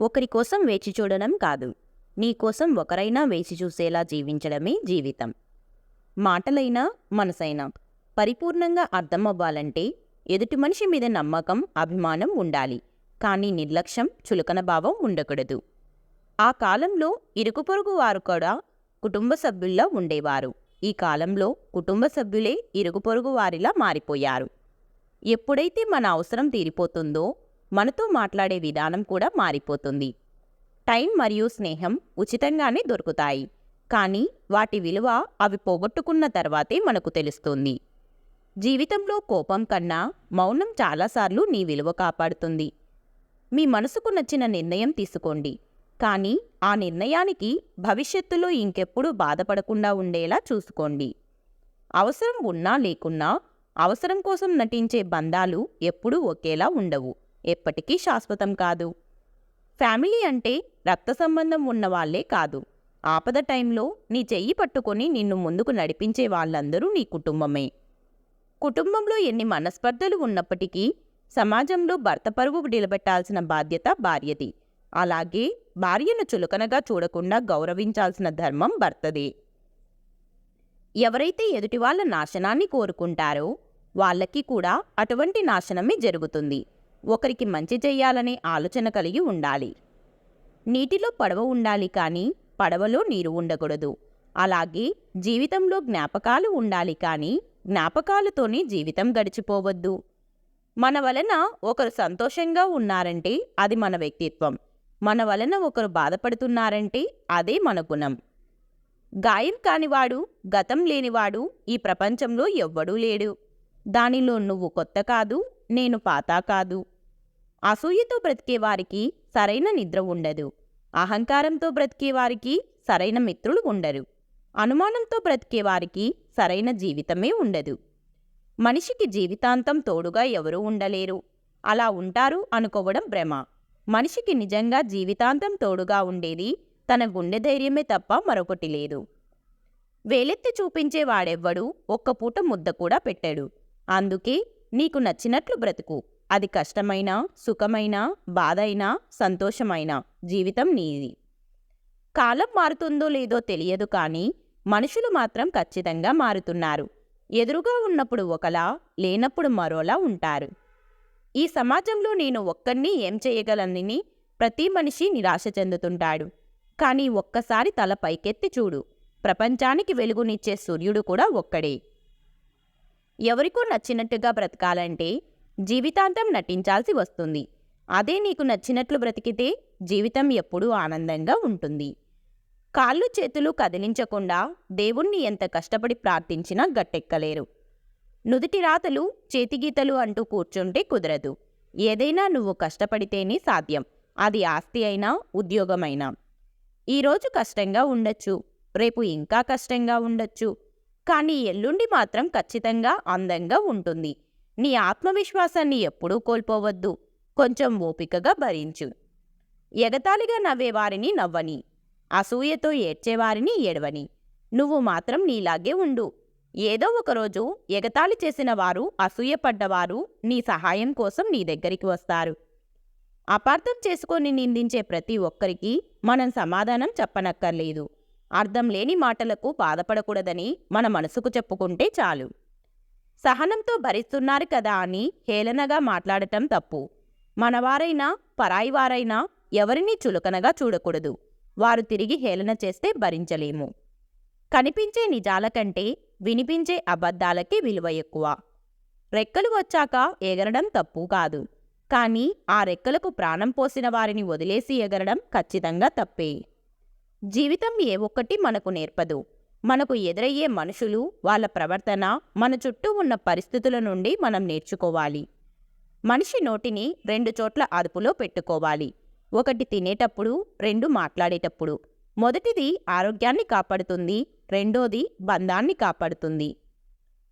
ఒకరి కోసం వేచి చూడడం కాదు, నీ కోసం ఒకరైనా వేచి చూసేలా జీవించడమే జీవితం. మాటలైనా మనసైనా పరిపూర్ణంగా అర్థమవ్వాలంటే ఎదుటి మనిషి మీద నమ్మకం, అభిమానం ఉండాలి. కానీ నిర్లక్ష్యం, చులకన భావం ఉండకూడదు. ఆ కాలంలో ఇరుగు పొరుగు వారు కూడా కుటుంబ సభ్యుల్లా ఉండేవారు. ఈ కాలంలో కుటుంబ సభ్యులే ఇరుగు పొరుగు వారిలా మారిపోయారు. ఎప్పుడైతే మన అవసరం తీరిపోతుందో మనతో మాట్లాడే విధానం కూడా మారిపోతుంది. టైం మరియు స్నేహం ఉచితంగానే దొరుకుతాయి, కానీ వాటి విలువ అవి పోగొట్టుకున్న తర్వాతే మనకు తెలుస్తుంది. జీవితంలో కోపం కన్నా మౌనం చాలాసార్లు నీ విలువ కాపాడుతుంది. మీ మనసుకు నచ్చిన నిర్ణయం తీసుకోండి, కానీ ఆ నిర్ణయానికి భవిష్యత్తులో ఇంకెప్పుడు బాధపడకుండా ఉండేలా చూసుకోండి. అవసరం ఉన్నా లేకున్నా అవసరం కోసం నటించే బంధాలు ఎప్పుడూ ఒకేలా ఉండవు, ఎప్పటికీ శాశ్వతం కాదు. ఫ్యామిలీ అంటే రక్త సంబంధం ఉన్నవాళ్లే కాదు, ఆపద టైంలో నీ చెయ్యి పట్టుకొని నిన్ను ముందుకు నడిపించే వాళ్ళందరూ నీ కుటుంబమే. కుటుంబంలో ఎన్ని మనస్పర్ధలు ఉన్నప్పటికీ సమాజంలో భర్త పరువు నిలబెట్టాల్సిన బాధ్యత భార్యది. అలాగే భార్యను చులకనగా చూడకుండా గౌరవించాల్సిన ధర్మం భర్తదే. ఎవరైతే ఎదుటివాళ్ల నాశనాన్ని కోరుకుంటారో వాళ్ళకి కూడా అటువంటి నాశనమే జరుగుతుంది. ఒకరికి మంచి చెయ్యాలనే ఆలోచన కలిగి ఉండాలి. నీటిలో పడవ ఉండాలి, కానీ పడవలో నీరు ఉండకూడదు. అలాగే జీవితంలో జ్ఞాపకాలు ఉండాలి, కానీ జ్ఞాపకాలతోనే జీవితం గడిచిపోవద్దు. మన వలన ఒకరు సంతోషంగా ఉన్నారంటే అది మన వ్యక్తిత్వం. మన వలన ఒకరు బాధపడుతున్నారంటే అదే మన గుణం. గాయం కానివాడు, గతం లేనివాడు ఈ ప్రపంచంలో ఎవ్వడూ లేడు. దానిలో నువ్వు కొత్త కాదు, నేను పాత కాదు. అసూయతో బ్రతికేవారికి సరైన నిద్ర ఉండదు. అహంకారంతో బ్రతికేవారికి సరైన మిత్రులు ఉండరు. అనుమానంతో బ్రతికేవారికి సరైన జీవితమే ఉండదు. మనిషికి జీవితాంతం తోడుగా ఎవరూ ఉండలేరు. అలా ఉంటారు అనుకోవడం భ్రమ. మనిషికి నిజంగా జీవితాంతం తోడుగా ఉండేది తన గుండె ధైర్యమే తప్ప మరొకటి లేదు. వేలెత్తి చూపించేవాడెవ్వడూ ఒక్క పూట ముద్ద కూడా పెట్టాడు. అందుకే నీకు నచ్చినట్లు బ్రతుకు. అది కష్టమైనా, సుఖమైనా, బాధైనా, సంతోషమైనా జీవితం నీది. కాలం మారుతుందో లేదో తెలియదు, కానీ మనుషులు మాత్రం ఖచ్చితంగా మారుతున్నారు. ఎదురుగా ఉన్నప్పుడు ఒకలా, లేనప్పుడు మరోలా ఉంటారు. ఈ సమాజంలో నేను ఒక్కడిని ఏం చేయగలనని ప్రతి మనిషి నిరాశ చెందుతుంటాడు. కానీ ఒక్కసారి తల పైకెత్తి చూడు, ప్రపంచానికి వెలుగునిచ్చే సూర్యుడు కూడా ఒక్కడే. ఎవరికో నచ్చినట్టుగా బ్రతకాలంటే జీవితాంతం నటించాల్సి వస్తుంది. అదే నీకు నచ్చినట్లు బ్రతికితే జీవితం ఎప్పుడూ ఆనందంగా ఉంటుంది. కాళ్ళు చేతులు కదిలించకుండా దేవుణ్ణి ఎంత కష్టపడి ప్రార్థించినా గట్టెక్కలేరు. నుదిటి రాతలు, చేతిగీతలు అంటూ కూర్చుంటే కుదరదు. ఏదైనా నువ్వు కష్టపడితేనే సాధ్యం. అది ఆస్తి అయినా, ఉద్యోగమైనా. ఈరోజు కష్టంగా ఉండొచ్చు, రేపు ఇంకా కష్టంగా ఉండొచ్చు, కానీ ఎల్లుండి మాత్రం ఖచ్చితంగా అందంగా ఉంటుంది. నీ ఆత్మవిశ్వాసాన్ని ఎప్పుడూ కోల్పోవద్దు. కొంచెం ఓపికగా భరించు. ఎగతాళిగా నవ్వేవారిని నవ్వని, అసూయతో ఏడ్చేవారిని ఏడవని. నువ్వు మాత్రం నీలాగే ఉండు. ఏదో ఒకరోజు ఎగతాళి చేసిన వారు, అసూయపడ్డవారు నీ సహాయం కోసం నీ దగ్గరికి వస్తారు. అపార్థం చేసుకొని నిందించే ప్రతి ఒక్కరికి మనం సమాధానం చెప్పనక్కర్లేదు. అర్థం లేని మాటలకు బాధపడకూడదని మన మనసుకు చెప్పుకుంటే చాలు. సహనంతో భరిస్తున్నారు కదా అని హేళనగా మాట్లాడటం తప్పు. మనవారైనా పరాయివారైనా ఎవరినీ చులకనగా చూడకూడదు. వారు తిరిగి హేళన చేస్తే భరించలేము. కనిపించే నిజాల కంటే వినిపించే అబద్ధాలకి విలువ ఎక్కువ. రెక్కలు వచ్చాక ఎగరడం తప్పు కాదు, కానీ ఆ రెక్కలకు ప్రాణం పోసిన వారిని వదిలేసి ఎగరడం ఖచ్చితంగా తప్పే. జీవితం ఏ ఒక్కటి మనకు నేర్పదు. మనకు ఎదురయ్యే మనుషులు, వాళ్ళ ప్రవర్తన, మన చుట్టూ ఉన్న పరిస్థితుల నుండి మనం నేర్చుకోవాలి. మనిషి నోటిని 2 చోట్ల అదుపులో పెట్టుకోవాలి. ఒకటి తినేటప్పుడు, 2 మాట్లాడేటప్పుడు. మొదటిది ఆరోగ్యాన్ని కాపాడుతుంది, రెండోది బంధాన్ని కాపాడుతుంది.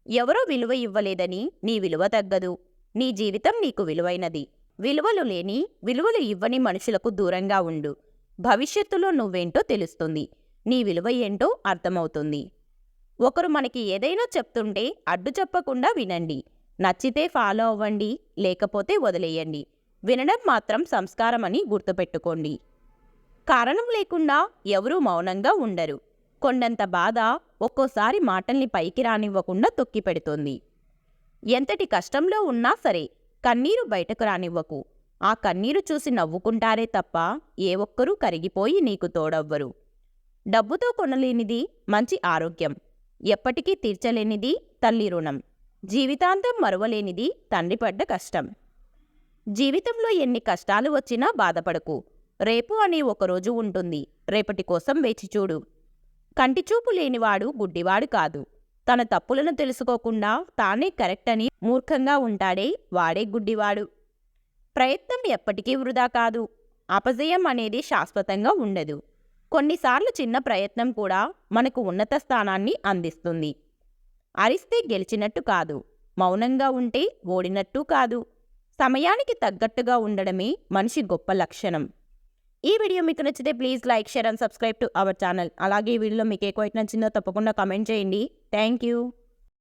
ఎవరో విలువ ఇవ్వలేదని నీ విలువ తగ్గదు. నీ జీవితం నీకు విలువైనది. విలువలు లేని, విలువలు ఇవ్వని మనుషులకు దూరంగా ఉండు. భవిష్యత్తులో నువ్వేంటో తెలుస్తుంది. నీ విలువ ఏంటో అర్థమవుతుంది. ఒకరు మనకి ఏదైనా చెప్తుంటే అడ్డు చెప్పకుండా వినండి. నచ్చితే ఫాలో అవ్వండి, లేకపోతే వదిలేయండి. వినడం మాత్రం సంస్కారమని గుర్తుపెట్టుకోండి. కారణం లేకుండా ఎవరూ మౌనంగా ఉండరు. కొండంత బాధ ఒక్కోసారి మాటల్ని పైకి రానివ్వకుండా తొక్కిపెడుతుంది. ఎంతటి కష్టంలో ఉన్నా సరే కన్నీరు బయటకు రానివ్వకు. ఆ కన్నీరు చూసి నవ్వుకుంటారే తప్ప ఏ ఒక్కరూ కరిగిపోయి నీకు తోడవ్వరు. డబ్బుతో కొనలేనిది మంచి ఆరోగ్యం, ఎప్పటికీ తీర్చలేనిది తల్లి రుణం, జీవితాంతం మరువలేనిది తండ్రి పడ్డ కష్టం. జీవితంలో ఎన్ని కష్టాలు వచ్చినా బాధపడకు. రేపు అనే ఒకరోజు ఉంటుంది. రేపటి కోసం వేచి చూడు. కంటిచూపు లేనివాడు గుడ్డివాడు కాదు. తన తప్పులను తెలుసుకోకుండా తానే కరెక్ట్ అని మూర్ఖంగా ఉంటాడే వాడే గుడ్డివాడు. ప్రయత్నం ఎప్పటికీ వృధా కాదు. అపజయం అనేది శాశ్వతంగా ఉండదు. కొన్నిసార్లు చిన్న ప్రయత్నం కూడా మనకు ఉన్నత స్థానాన్ని అందిస్తుంది. అరిస్తే గెలిచినట్టు కాదు, మౌనంగా ఉంటే ఓడినట్టు కాదు. సమయానికి తగ్గట్టుగా ఉండడమే మనిషి గొప్ప లక్షణం. ఈ వీడియో మీకు నచ్చితే please like, share and subscribe to our channel. అలాగే ఈ వీడియోలో మీకు ఏ క్వైట్ నచ్చిందో తప్పకుండా కామెంట్ చేయండి. Thank you.